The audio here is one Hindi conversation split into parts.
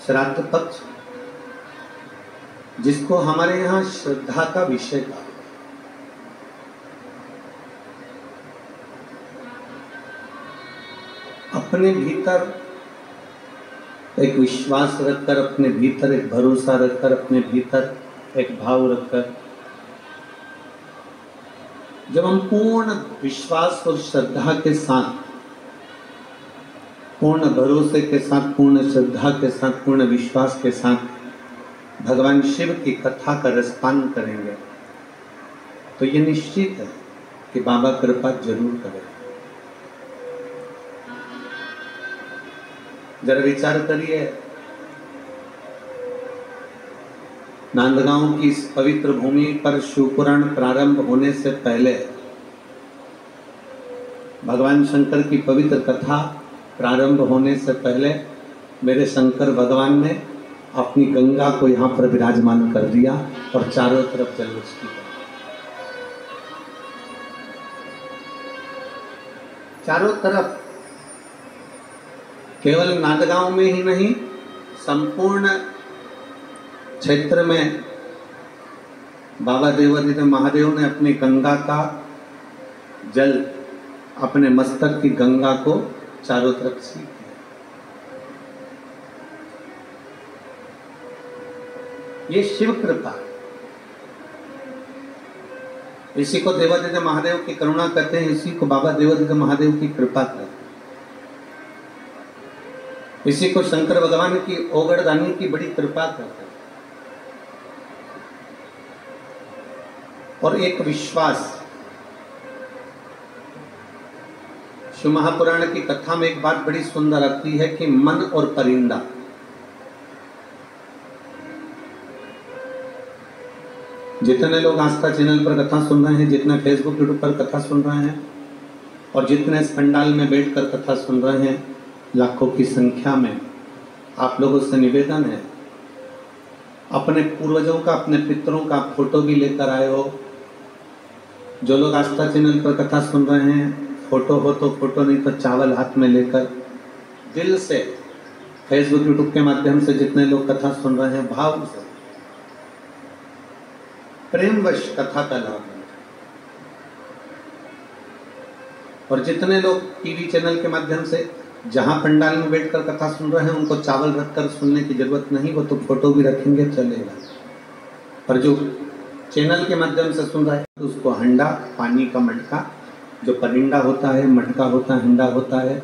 श्राद्ध पक्ष, जिसको हमारे यहाँ श्रद्धा का विषय था। अपने भीतर एक विश्वास रखकर, अपने भीतर एक भरोसा रखकर, अपने भीतर एक भाव रखकर, जब हम पूर्ण विश्वास और श्रद्धा के साथ, पूर्ण भरोसे के साथ, पूर्ण श्रद्धा के साथ, पूर्ण विश्वास के साथ भगवान शिव की कथा का रसपान करेंगे तो ये निश्चित है कि बाबा कृपा जरूर करेंगे। जरा विचार करिए, नांदगांव की इस पवित्र भूमि पर शिवपुराण प्रारंभ होने से पहले, भगवान शंकर की पवित्र कथा प्रारंभ होने से पहले मेरे शंकर भगवान ने अपनी गंगा को यहाँ पर विराजमान कर दिया और चारों तरफ जलवृष्टि कर, चारों तरफ, केवल नांदगांव में ही नहीं, संपूर्ण क्षेत्र में बाबा देवादिदेव महादेव ने अपनी गंगा का जल, अपने मस्तक की गंगा को चारों तरफ से किया। ये शिव कृपा, इसी को देवादिदेव महादेव की करुणा कहते हैं, इसी को बाबा देवादिदेव महादेव की कृपा कहते हैं, इसी को शंकर भगवान की ओगड़दानी की बड़ी कृपा कहते हैं। और एक विश्वास, शिव महापुराण की कथा में एक बात बड़ी सुंदर आती है कि मन और परिंदा, जितने लोग आस्था चैनल पर कथा सुन रहे हैं, जितने फेसबुक यूट्यूब पर कथा सुन रहे हैं और जितने इस पंडाल में बैठकर कथा सुन रहे हैं, लाखों की संख्या में, आप लोगों से निवेदन है, अपने पूर्वजों का, अपने पितरों का फोटो भी लेकर आए हो। जो लोग आस्था चैनल पर कथा सुन रहे हैं, फोटो हो तो फोटो, नहीं तो चावल हाथ में लेकर दिल से, फेसबुक यूट्यूब के माध्यम से जितने लोग कथा सुन रहे हैं, भाव से, प्रेमवश कथा का लाभ है। और जितने लोग टीवी चैनल के माध्यम से जहां पंडाल में बैठकर कथा सुन रहे हैं, उनको चावल रखकर सुनने की जरूरत नहीं, वो तो फोटो भी रखेंगे चलेगा। पर जो चैनल के माध्यम से सुन रहा है, तो उसको हंडा, पानी का मटका, जो परिंदा होता है, मटका होता है, हंडा होता है,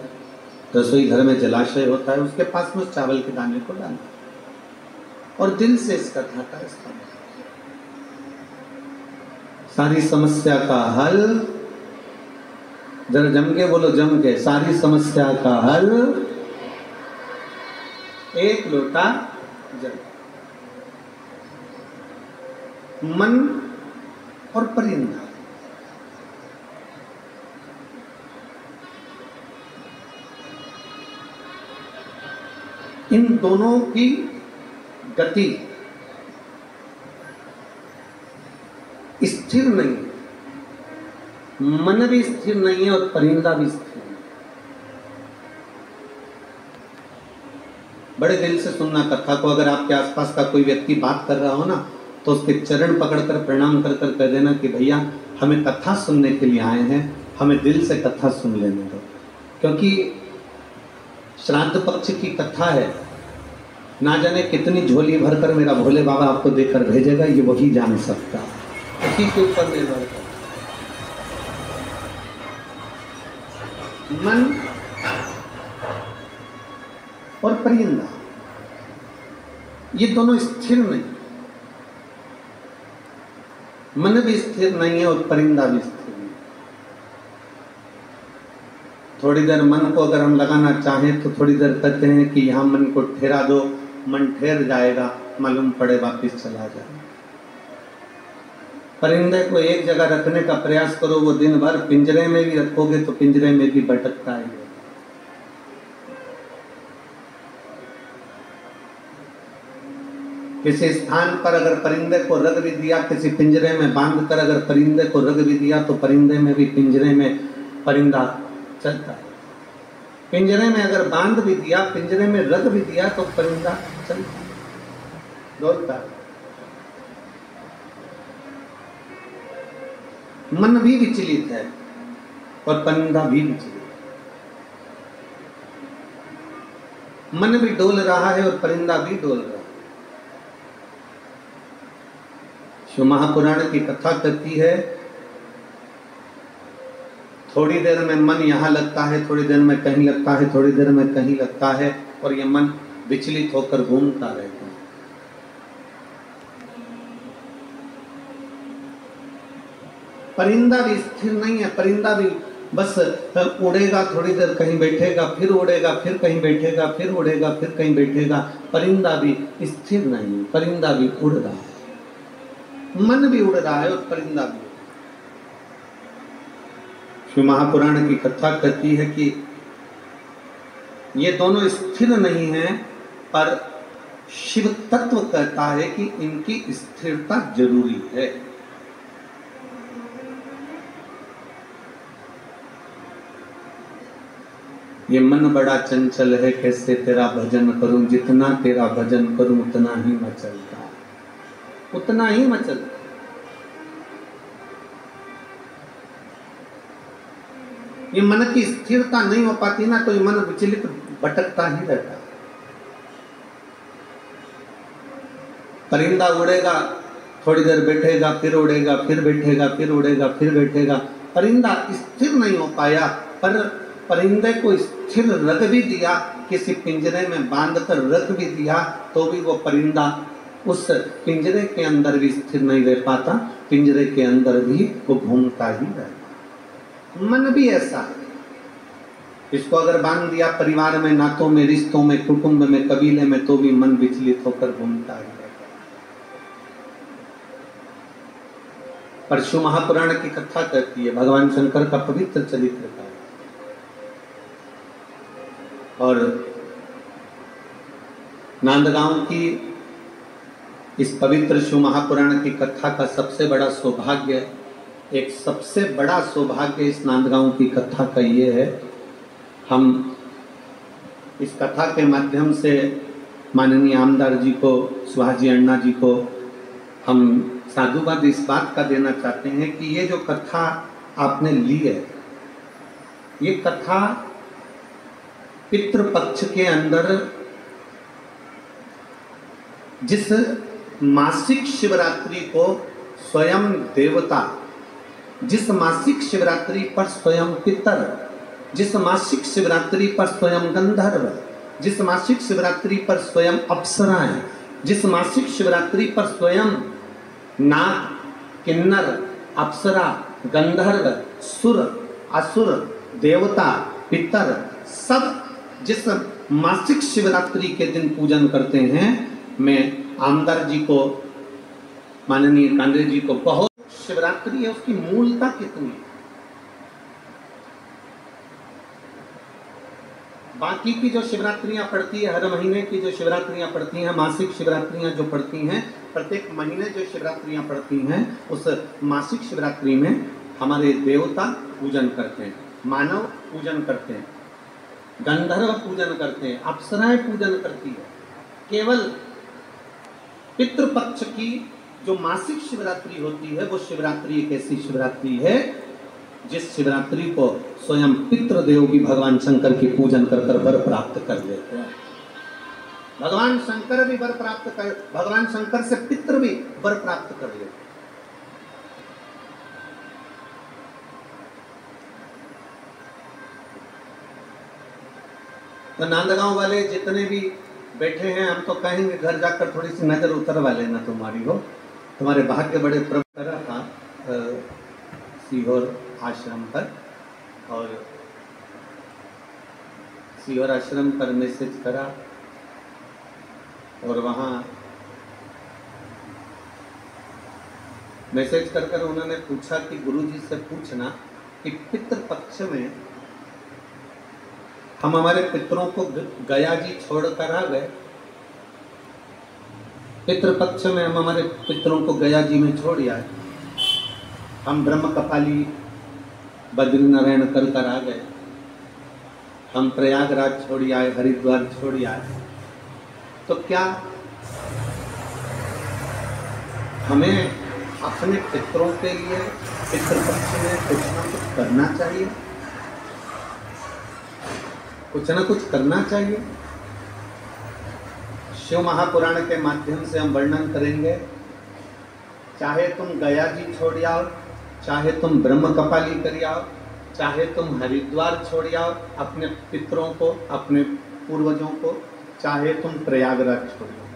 रसोई घर में जलाशय होता है, उसके पास में उस चावल के दाने को डालना और दिल से इस कथा का इस्तेमाल। सारी समस्या का हल, जरा जम के बोलो, जम के, सारी समस्या का हल एक लोटा जल। मन और परिंदा, इन दोनों की गति स्थिर नहीं, मन भी स्थिर नहीं है और परिंदा भी स्थिर नहीं। बड़े दिल से सुनना कथा को। अगर आपके आसपास का कोई व्यक्ति बात कर रहा हो ना, तो उसके चरण पकड़कर प्रणाम कर कर कह देना कि भैया हमें कथा सुनने के लिए आए हैं, हमें दिल से कथा सुन लेने दो। क्योंकि श्राद्ध पक्ष की कथा है, ना जाने कितनी झोली भरकर मेरा भोले बाबा आपको देकर भेजेगा, ये वही जान सकता है, उसी के ऊपर निर्भर कर। मन और परिंदा, ये दोनों स्थिर नहीं, मन भी स्थिर नहीं है और परिंदा भी स्थिर नहीं। थोड़ी देर मन को अगर हम लगाना चाहें तो थोड़ी देर कहते हैं कि यहाँ मन को ठहरा दो, मन ठहर जाएगा, मालूम पड़े वापस चला जाए। परिंदे को एक जगह रखने का प्रयास करो, वो दिन भर पिंजरे में भी रखोगे तो पिंजरे में भी भटकता है। किसी स्थान पर अगर परिंदे को रख भी दिया, किसी पिंजरे में बांध कर अगर परिंदे को रख भी दिया, तो परिंदे में भी, पिंजरे में परिंदा चलता है। पिंजरे में अगर बांध भी दिया, पिंजरे में रख भी दिया तो परिंदा चलता दौड़ता। मन भी विचलित है और परिंदा भी विचलित है। मन भी डोल रहा है और परिंदा भी डोल रहा है। शिव महापुराण की कथा कहती है, थोड़ी देर में मन यहाँ लगता है, थोड़ी देर में कहीं लगता है, थोड़ी देर में कहीं लगता है, और ये मन विचलित होकर घूमता रहता है। परिंदा भी स्थिर नहीं है। परिंदा भी बस उड़ेगा, थोड़ी देर कहीं बैठेगा, फिर उड़ेगा, फिर कहीं बैठेगा, फिर उड़ेगा, फिर कहीं बैठेगा। परिंदा भी स्थिर नहीं है, परिंदा भी उड़ रहा है। मन भी उड़ रहा है और परिंदा भी। शिव महापुराण की कथा कहती है कि ये दोनों स्थिर नहीं हैं, पर शिव तत्व कहता है कि इनकी स्थिरता जरूरी है। ये मन बड़ा चंचल है, कैसे तेरा भजन करूं, जितना तेरा भजन करूं उतना ही मचलता है, उतना ही मचलता। ये मन की स्थिरता नहीं हो पाती ना, तो ये मन विचलित भटकता ही रहता है। परिंदा उड़ेगा, थोड़ी देर बैठेगा, फिर उड़ेगा, फिर बैठेगा, फिर उड़ेगा, फिर बैठेगा। परिंदा स्थिर नहीं हो पाया। पर परिंदे को स्थिर रख भी दिया, किसी पिंजरे में बांधकर रख भी दिया, तो भी वो परिंदा उस पिंजरे के अंदर भी स्थिर नहीं रह पाता। पिंजरे के अंदर भी वो घूमता ही रहता। मन भी ऐसा है। इसको अगर बांध दिया परिवार में, नातों में, रिश्तों में, कुटुंब में, कबीले में, तो भी मन विचलित होकर घूमता ही रहता। पर शिव महापुराण की कथा कहती है, भगवान शंकर का पवित्र चरित्र का, और नांदगांव की इस पवित्र शिव महापुराण की कथा का सबसे बड़ा सौभाग्य, एक सबसे बड़ा सौभाग्य इस नांदगांव की कथा का ये है, हम इस कथा के माध्यम से माननीय आमदार जी को, सुहाजी अण्णा जी को हम साधुवाद इस बात का देना चाहते हैं कि ये जो कथा आपने ली है, ये कथा पितृपक्ष के अंदर जिस मासिक शिवरात्रि को स्वयं देवता, जिस मासिक शिवरात्रि पर स्वयं पितर, जिस मासिक शिवरात्रि पर स्वयं गंधर्व, जिस मासिक शिवरात्रि पर स्वयं अप्सराएं, जिस मासिक शिवरात्रि पर स्वयं नाग, किन्नर, अप्सरा, गंधर्व, सुर, असुर, देवता, पितर, सब जिस मासिक शिवरात्रि के दिन पूजन करते हैं, मैं आमदार जी को, माननीय कांग्रेस जी को, बहुत शिवरात्रि है उसकी मूलता कितनी है। बाकी की जो शिवरात्रियां पड़ती है, हर महीने की जो शिवरात्रियां पड़ती हैं, मासिक शिवरात्रियां जो पड़ती हैं, प्रत्येक महीने जो शिवरात्रियां पड़ती हैं, उस मासिक शिवरात्रि में हमारे देवता पूजन करते हैं, मानव पूजन करते हैं, गंधर्व पूजन करते हैं, अप्सराएं पूजन करती है। केवल पितृपक्ष की जो मासिक शिवरात्रि होती है, वो शिवरात्रि एक ऐसी शिवरात्रि है जिस शिवरात्रि को स्वयं पितृदेव भी भगवान शंकर की पूजन कर कर वर प्राप्त कर लेते हैं। भगवान शंकर भी वर प्राप्त कर, भगवान शंकर से पितृ भी वर प्राप्त कर लेते हैं। तो नांदगांव वाले जितने भी बैठे हैं, हम तो कहेंगे घर जाकर थोड़ी सी नजर उतरवा लेना तुम्हारी हो, तुम्हारे भाग्य बड़े प्रभु करा था सीहोर आश्रम पर, और सीहोर आश्रम पर मैसेज करा, और वहाँ मैसेज कर कर उन्होंने पूछा कि गुरुजी से पूछना कि पितृपक्ष में हम हमारे पितरों को गया जी छोड़कर आ गए, पितृपक्ष में हम हमारे पितरों को गया जी में छोड़ आए, हम ब्रह्म कपाली बद्रीनारायण कर आ गए, हम प्रयागराज छोड़ आए, हरिद्वार छोड़ आए, तो क्या हमें अपने पितरों के लिए पितृपक्ष में कुछ ना कुछ करना चाहिए? कुछ ना कुछ करना चाहिए। शिव महापुराण के माध्यम से हम वर्णन करेंगे, चाहे तुम गया जी छोड़ आओ, चाहे तुम ब्रह्म कपाली कर आओ, चाहे तुम हरिद्वार छोड़ आओ अपने पितरों को, अपने पूर्वजों को, चाहे तुम प्रयागराज छोड़ आओ,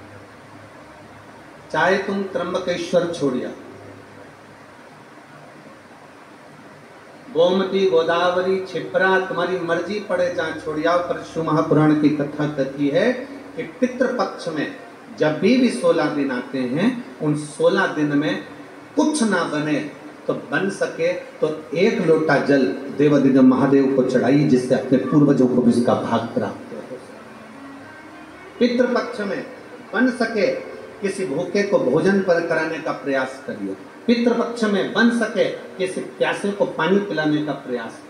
चाहे तुम त्र्यंबकेश्वर छोड़ आओ, गोमती गोदावरी क्षिप्रा तुम्हारी मर्जी पड़े जहां छोड़ आओ, पर शिव महापुराण की कथा कहती है कि पितृपक्ष में जब भी 16 दिन आते हैं, उन 16 दिन में कुछ ना बने तो बन सके तो 1 लोटा जल देवादिदेव महादेव को चढ़ाइए, जिससे अपने पूर्वजों को भी उसका भाग प्राप्त हो। पितृपक्ष में बन सके किसी भूखे को भोजन पर कराने का प्रयास करिए, पितृपक्ष में बन सके किसी प्यासे को पानी पिलाने का प्रयास करिए।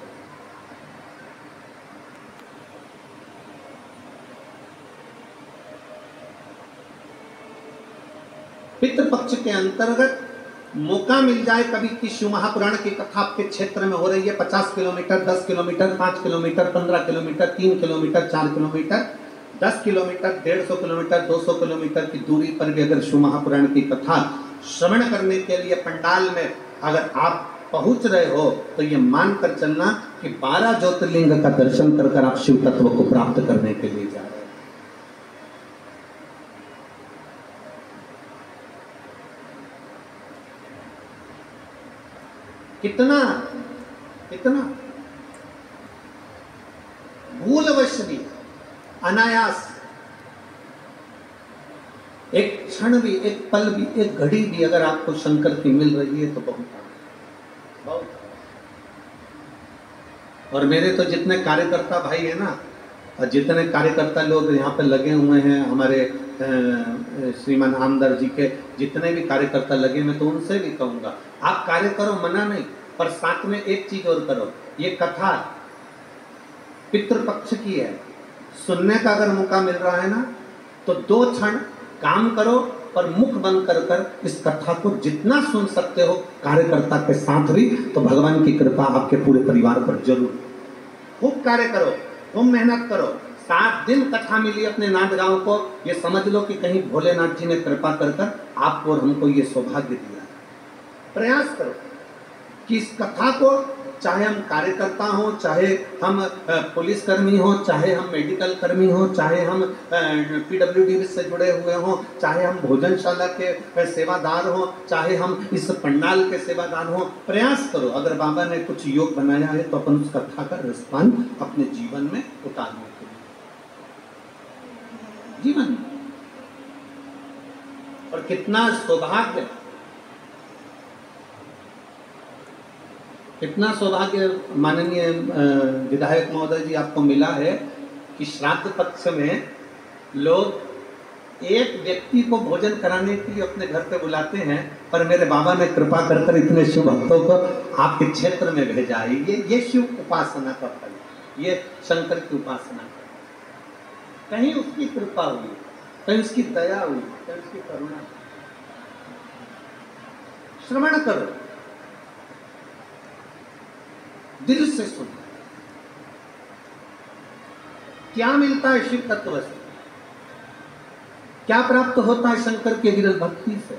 पितृपक्ष के अंतर्गत मौका मिल जाए कभी कि शिव महापुराण की कथा आपके क्षेत्र में हो रही है, 50 kilometre, 10 kilometre, 5 kilometre, 15 kilometre, 3 kilometre, 4 kilometre, 10 kilometre, 150 kilometre, 200 kilometre की दूरी पर भी अगर शिव महापुराण की कथा श्रवण करने के लिए पंडाल में अगर आप पहुंच रहे हो, तो ये मानकर चलना कि 12 ज्योतिर्लिंग का दर्शन कर आप शिव तत्व को प्राप्त करने के लिए जा रहे हैं। कितना कितना भूलवश भी, अनायास, एक क्षण भी, एक पल भी, एक घड़ी भी अगर आपको शंकर की मिल रही है तो बहुत। और मेरे तो जितने कार्यकर्ता भाई है ना, और जितने कार्यकर्ता लोग यहाँ पे लगे हुए हैं, हमारे श्रीमान आमदार जी के जितने भी कार्यकर्ता लगे, मैं तो उनसे भी कहूँगा, आप कार्य करो, मना नहीं, पर साथ में एक चीज और करो। ये कथा पितृपक्ष की है, सुनने का अगर मौका मिल रहा है ना, तो 2 क्षण काम करो, पर मुख बंद कर इस कथा को जितना सुन सकते हो कार्यकर्ता के साथ भी, तो भगवान की कृपा आपके पूरे परिवार पर जरूर। खूब कार्य करो, खूब मेहनत करो। 7 दिन कथा मिली अपने नाथ गांव को, ये समझ लो कि कहीं भोलेनाथ जी ने कृपा कर आपको और हमको ये सौभाग्य दिया। प्रयास करो कि इस कथा को, चाहे हम कार्यकर्ता हो, चाहे हम पुलिसकर्मी हो, चाहे हम मेडिकल कर्मी हो, चाहे हम PWD से जुड़े हुए हो, चाहे हम भोजनशाला के सेवादार हो, चाहे हम इस पंडाल के सेवादार हो, प्रयास करो। अगर बाबा ने कुछ योग बनाया है तो अपन उस कथा का रसपान अपने जीवन में उतारने के लिए, जीवन में। और कितना सौभाग्य, कितना सौभाग्य माननीय विधायक महोदय जी आपको मिला है कि श्राद्ध पक्ष में लोग एक व्यक्ति को भोजन कराने के लिए अपने घर पे बुलाते हैं, पर मेरे बाबा ने कृपा कर इतने शिव भक्तों को आपके क्षेत्र में भेजा है। ये शिव उपासना का फल, ये शंकर की उपासना का, कहीं उसकी कृपा हुई, कहीं उसकी दया हुई, कहीं उसकी करुणा। श्रवण करो, दिल से सुनो, क्या मिलता है शिव तत्व से, क्या प्राप्त होता है शंकर के विरल भक्ति से,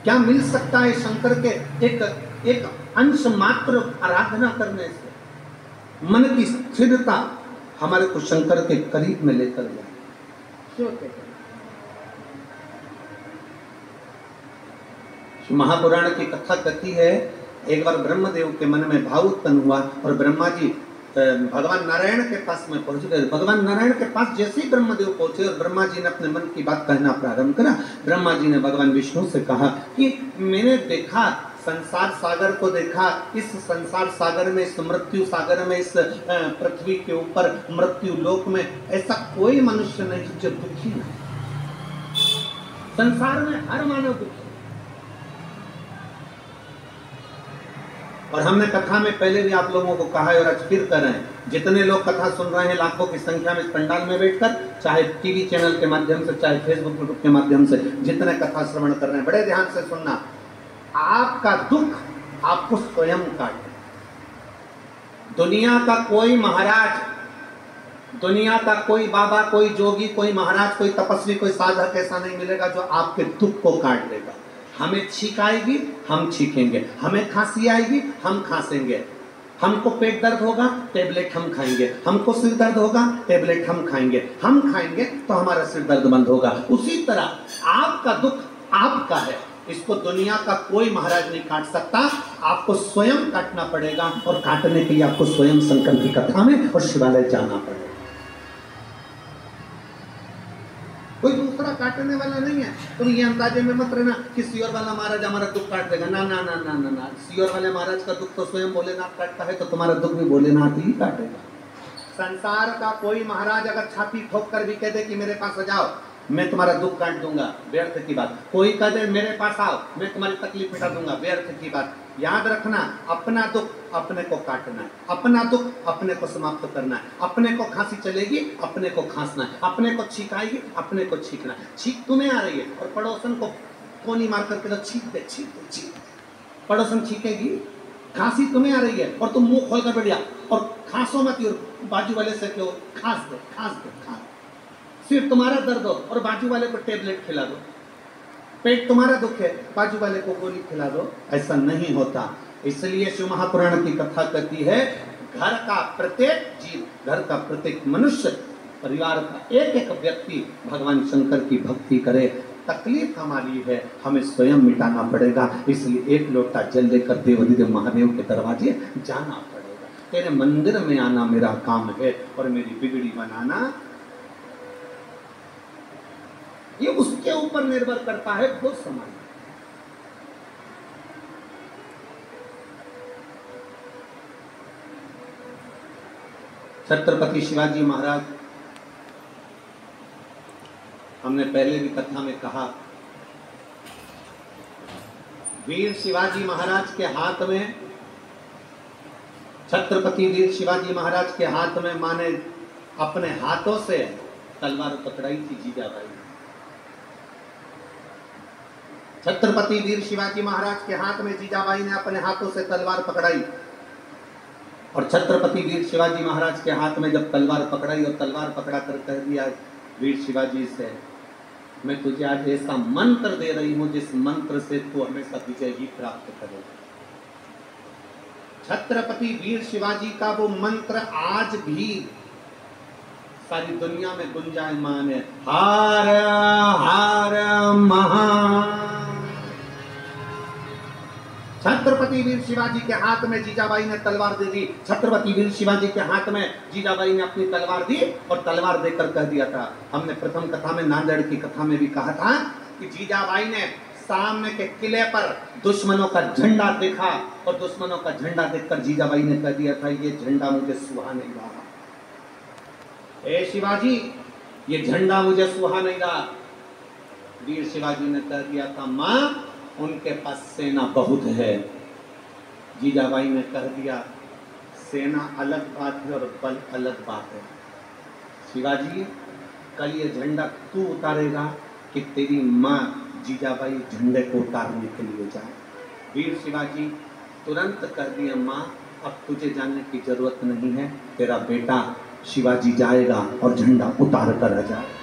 क्या मिल सकता है शंकर के एक अंश मात्र आराधना करने से। मन की स्थिरता हमारे को शंकर के करीब में लेकर जाए। महापुराण की कथा कहती है, एक बार ब्रह्मदेव के मन में भाव उत्पन्न हुआ और ब्रह्मा जी भगवान नारायण के पास में पहुंच गए। भगवान नारायण के पास जैसे ही ब्रह्मदेव पहुंचे और ब्रह्मा जी ने अपने मन की बात कहना प्रारंभ करा, ब्रह्मा जी ने भगवान विष्णु से कहा कि मैंने देखा, संसार सागर को देखा, इस संसार सागर में, इस मृत्यु सागर में, इस पृथ्वी के ऊपर मृत्यु लोक में ऐसा कोई मनुष्य नहीं जो दुखी नहीं। संसार में हर मानव दुखी, और हमने कथा में पहले भी आप लोगों को कहा है और आज फिर कर रहे हैं, जितने लोग कथा सुन रहे हैं लाखों की संख्या में इस पंडाल में बैठकर, चाहे टीवी चैनल के माध्यम से, चाहे फेसबुक यूट्यूब के माध्यम से, जितने कथा श्रवण कर रहे हैं, बड़े ध्यान से सुनना। आपका दुख आपको स्वयं काटे। दुनिया का कोई महाराज, दुनिया का कोई बाबा, कोई जोगी, कोई महाराज, कोई तपस्वी, कोई साधक ऐसा नहीं मिलेगा जो आपके दुख को काट देगा। हमें छींक आएगी, हम छींकेंगे, हमें खांसी आएगी, हम खांसेंगे, हमको पेट दर्द होगा, टेबलेट हम खाएंगे, हमको सिर दर्द होगा, टेबलेट हम खाएंगे, हम खाएंगे तो हमारा सिर दर्द बंद होगा। उसी तरह आपका दुख आपका है, इसको दुनिया का कोई महाराज नहीं काट सकता, आपको स्वयं काटना पड़ेगा। और काटने के लिए आपको स्वयं शंकर की कथा में और शिवालय जाना पड़ेगा। कोई दूसरा काटने वाला नहीं है। तुम ये अंदाजे में मत रहना कि सियोर वाला महाराज हमारा दुख काट देगा। ना ना ना ना ना ना, सियोर वाले महाराज का दुख तो स्वयं भोलेनाथ काटता है, तो तुम्हारा दुख भी भोलेनाथ ही काटेगा। संसार का कोई महाराज अगर छाती ठोक कर भी कह दे कि मेरे पास आ जाओ, मैं तुम्हारा दुख काट दूंगा, व्यर्थ की बात। कोई कह दे मेरे पास आओ, मैं तुम्हारी तकलीफ मिटा दूंगा, व्यर्थ की बात। याद रखना, अपना दुख अपने को काटना है, अपना दुख अपने को समाप्त करना है। अपने को खांसी चलेगी, अपने को खांसना है, अपने को छींक आएगी, अपने को छींकना है। छींक तुम्हें आ रही है और पड़ोसन को कोनी मार करके तो छींक दे, छींक दे, छींक। पड़ोसन छींकेगी। खांसी तुम्हें आ रही है और तुम मुंह खोल कर बैठ जा और खांसो मत, और बाजू वाले से क्यों खांस दे, खांस दे, खांस। सिर तुम्हारा दर्द हो और बाजू वाले को टेबलेट खिला दो। पेट तुम्हारा दुख है, बाजू वाले को गोली खिला दो। ऐसा नहीं होता। इसलिए शिव महापुराण की कथा कहती है, घर का प्रत्येक जीव, घर का प्रत्येक मनुष्य, परिवार का एक एक व्यक्ति भगवान शंकर की भक्ति करे। तकलीफ हमारी है, हमें स्वयं मिटाना पड़ेगा। इसलिए एक लोटा जल लेकर देवाधिदेव महादेव के दरवाजे जाना पड़ेगा। तेरे मंदिर में आना मेरा काम है और मेरी बिगड़ी बनाना ये उसके ऊपर निर्भर करता है, खुद समझ। छत्रपति शिवाजी महाराज, हमने पहले भी कथा में कहा, वीर शिवाजी महाराज के हाथ में, छत्रपति वीर शिवाजी महाराज के हाथ में माने अपने हाथों से तलवार पकड़ाई थी जीजाबाई। छत्रपति वीर शिवाजी महाराज के हाथ में जीजाबाई ने अपने हाथों से तलवार पकड़ाई। और छत्रपति वीर शिवाजी महाराज के हाथ में जब तलवार पकड़ाई और तलवार पकड़ा कर कह दिया वीर शिवाजी से, मैं तुझे आज ऐसा मंत्र दे रही हूं जिस मंत्र से तू हमेशा विजय ही प्राप्त करे। छत्रपति वीर शिवाजी का वो मंत्र आज भी सारी दुनिया में गुंजायमान है। हार हार महा। छत्रपति वीर शिवाजी के हाथ में जीजाबाई ने तलवार दे दी। छत्रपति वीर शिवाजी के हाथ में जीजाबाई ने अपनी तलवार दी और तलवार देकर कह दिया था, हमने प्रथम कथा में, नांदेड़ की कथा में भी कहा था कि जीजाबाई ने सामने के किले पर दुश्मनों का झंडा देखा और दुश्मनों का झंडा देखकर जीजाबाई ने कह दिया था, ये झंडा मुझे सुहा नहीं रहा। ए शिवाजी, ये झंडा मुझे सुहा नहीं रहा। वीर शिवाजी ने कह दिया था, मां उनके पास सेना बहुत है। जीजाबाई ने कह दिया, सेना अलग बात है और बल अलग बात है। शिवाजी, कल ये झंडा तू उतारेगा कि तेरी माँ जीजाबाई झंडे को उतारने के लिए जाए। वीर शिवाजी तुरंत कह दिया, माँ अब तुझे जाने की जरूरत नहीं है, तेरा बेटा शिवाजी जाएगा और झंडा उतार कर आ जाए।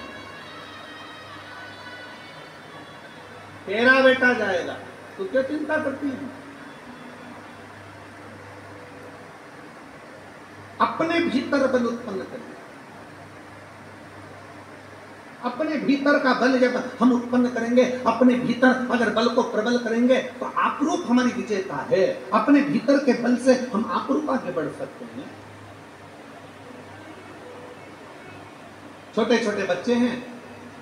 तेरा बेटा जाएगा, तू क्या चिंता करती है? अपने भीतर बल उत्पन्न करें। अपने भीतर का बल जब हम उत्पन्न करेंगे, अपने भीतर अगर बल को प्रबल करेंगे तो आपरूप हमारी विजेता है। अपने भीतर के बल से हम आपरूप आगे बढ़ सकते हैं। छोटे छोटे बच्चे हैं,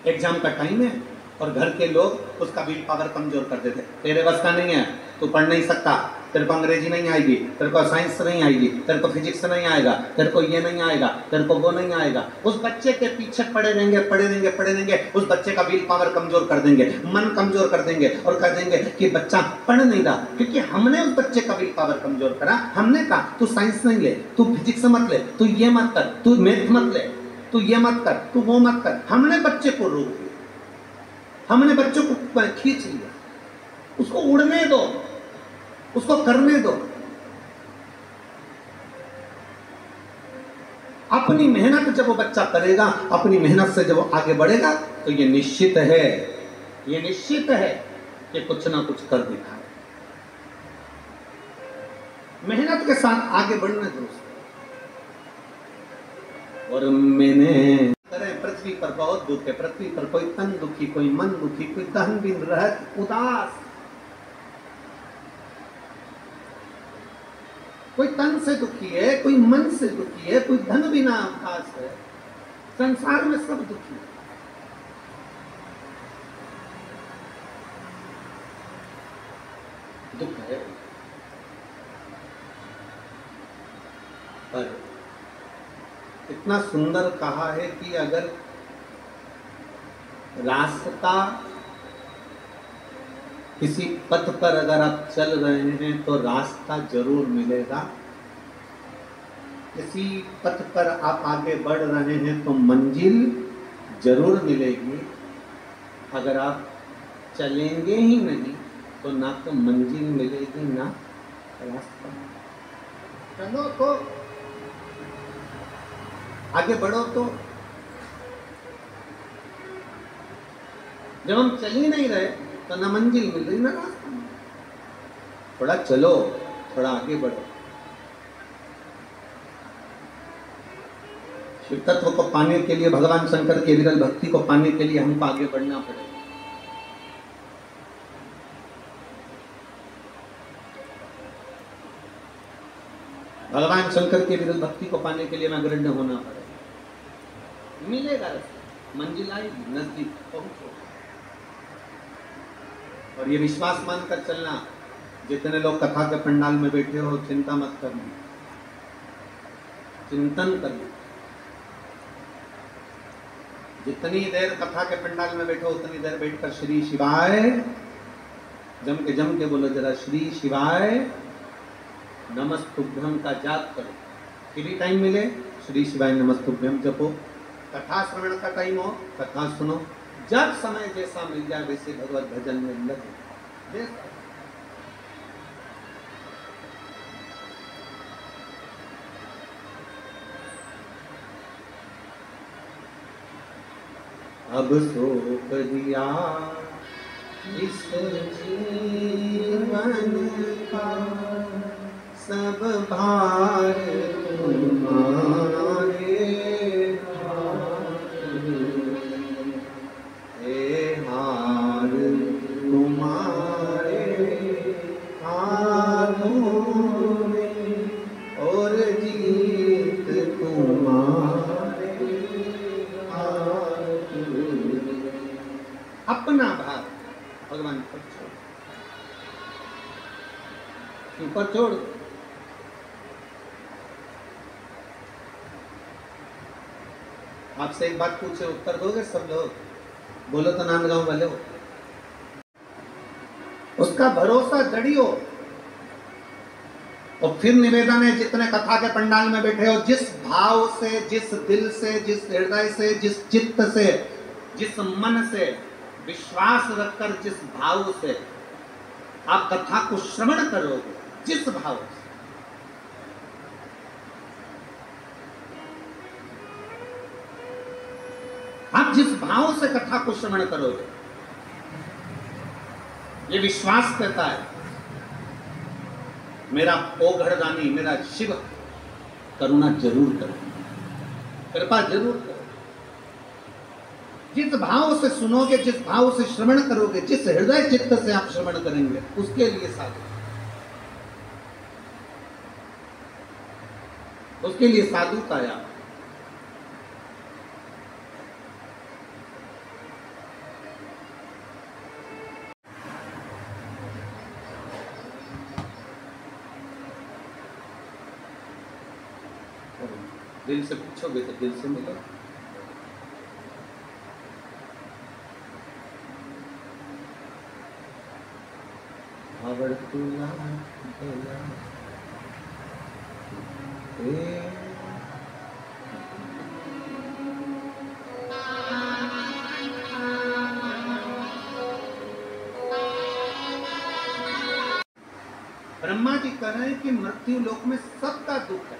एग्जाम का टाइम है और घर के लोग उसका विल पावर कमजोर कर देते, तेरे बस का नहीं है, तू पढ़ नहीं सकता, तेरे को अंग्रेजी नहीं आएगी, तेरे को साइंस नहीं आएगी, तेरे को फिजिक्स नहीं आएगा, तेरे को ये नहीं आएगा, तेरे को वो नहीं आएगा। उस बच्चे के पीछे पड़े रहेंगे, पड़े रहेंगे, पड़े रहेंगे, उस बच्चे का विल पावर कमजोर कर देंगे, मन कमजोर कर देंगे और कह देंगे कि बच्चा पढ़ नहीं रहा, क्योंकि हमने उस बच्चे का विल पावर कमजोर करा। हमने कहा तू साइंस नहीं ले, तू फिजिक्स मत ले, तू ये मत कर, तू मैथ मत ले, तू ये मत कर, तू वो मत कर। हमने बच्चे को रोक दिया, हमने बच्चों को खींच लिया। उसको उड़ने दो, उसको करने दो। अपनी मेहनत जब वो बच्चा करेगा, अपनी मेहनत से जब वो आगे बढ़ेगा, तो ये निश्चित है, ये निश्चित है कि कुछ ना कुछ कर दिखाए। मेहनत के साथ आगे बढ़ने दो। और मैंने पृथ्वी पर बहुत दुख है, पृथ्वी पर कोई तन दुखी, कोई मन दुखी, कोई दहन बिन रहत उदास, कोई तन से दुखी है, कोई मन से दुखी है, कोई धन बिना उदास है। संसार में सब दुखी है। दुख है, पर इतना सुंदर कहा है कि अगर रास्ता किसी पथ पर अगर आप चल रहे हैं तो रास्ता जरूर मिलेगा। किसी पथ पर आप आगे बढ़ रहे हैं तो मंजिल जरूर मिलेगी। अगर आप चलेंगे ही नहीं तो ना तो मंजिल मिलेगी ना रास्ता। चलो तो आगे बढ़ो। तो जब हम चल ही नहीं रहे तो ना मंजिल मिल रही ना रास्ता। थोड़ा चलो, थोड़ा आगे बढ़ो। शिव तत्व को पाने के लिए, भगवान शंकर के विरल भक्ति को पाने के लिए हमको आगे बढ़ना पड़ेगा। भगवान शंकर के विरल भक्ति को पाने के लिए मैं अग्रण्य होना पड़ेगा। मिलेगा रास्ता, मंजिल आएगी, नजदीक पहुंचो। और ये विश्वास मानकर चलना, जितने लोग कथा के पंडाल में बैठे हो, चिंता मत करना, चिंतन करना। जितनी देर कथा के पंडाल में बैठो उतनी देर बैठकर श्री शिवाय जम के बोलो जरा, श्री शिवाय नमस्तुभ्यम का जाप करो। फ्री टाइम मिले श्री शिवाय नमस्तुभ्यम जपो। कथा श्रवण का टाइम हो, कथा सुनो। जब समय जैसा मिल जाए वैसे भगवत भजन में लगे। अब सौंप दिया इस जीवन का सब भार तुम्हारे हार तुम्हारे हाथों में और जीत तुम्हारे हाथों में। अपना भार भगवान पर छोड़, ऊपर छोड़। आपसे एक बात पूछे, उत्तर दोगे सब लोग? बोलो तो नांदगांव वाले हो। उसका भरोसा जड़ियो। और फिर निवेदन है, जितने कथा के पंडाल में बैठे हो, जिस भाव से, जिस दिल से, जिस हृदय से, जिस चित्त से, जिस मन से विश्वास रखकर, जिस भाव से आप कथा को श्रवण करोगे, जिस भाव से, आप जिस भाव से कथा को श्रवण करोगे, ये विश्वास करता है मेरा ओघड़दानी, मेरा शिव करुणा जरूर करो, कृपा जरूर करो। जिस भाव से सुनोगे, जिस भाव से श्रवण करोगे, जिस हृदय चित्त से आप श्रवण करेंगे, उसके लिए साधु, उसके लिए साधु काया। दिल से पूछोगे तो दिल से मिलेगा। आवड़ तुला भला ब्रह्मा जी कह रहे हैं कि मृत्यु लोक में सबका दुख है,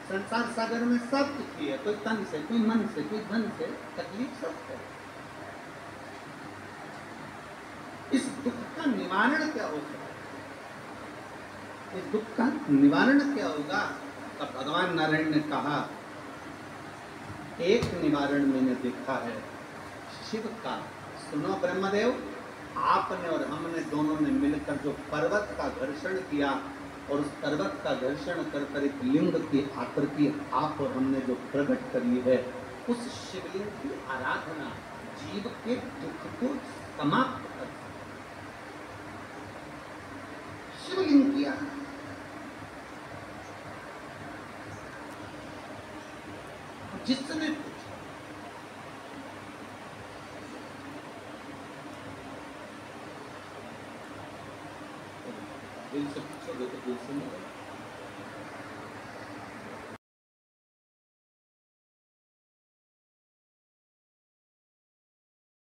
संसार सागर में सब दुखी है, कोई तन से, कोई मन से, कोई धन से, तकलीफ सब है। इस दुख का निवारण क्या हो सकता है? इस दुख का निवारण क्या होगा? तब भगवान नारायण ने कहा, एक निवारण मैंने देखा है शिव का। सुनो ब्रह्मदेव, आपने और हमने दोनों ने मिलकर जो पर्वत का घर्षण किया और उस पर्वत का घर्षण कर कर एक लिंग की आकृति आप और हमने जो प्रकट करी है, उस शिवलिंग की आराधना जीव के दुख को समाप्त कर शिवलिंग की आराधना। जिसने दिल से पूछोगे तो दिल से मिलेगा।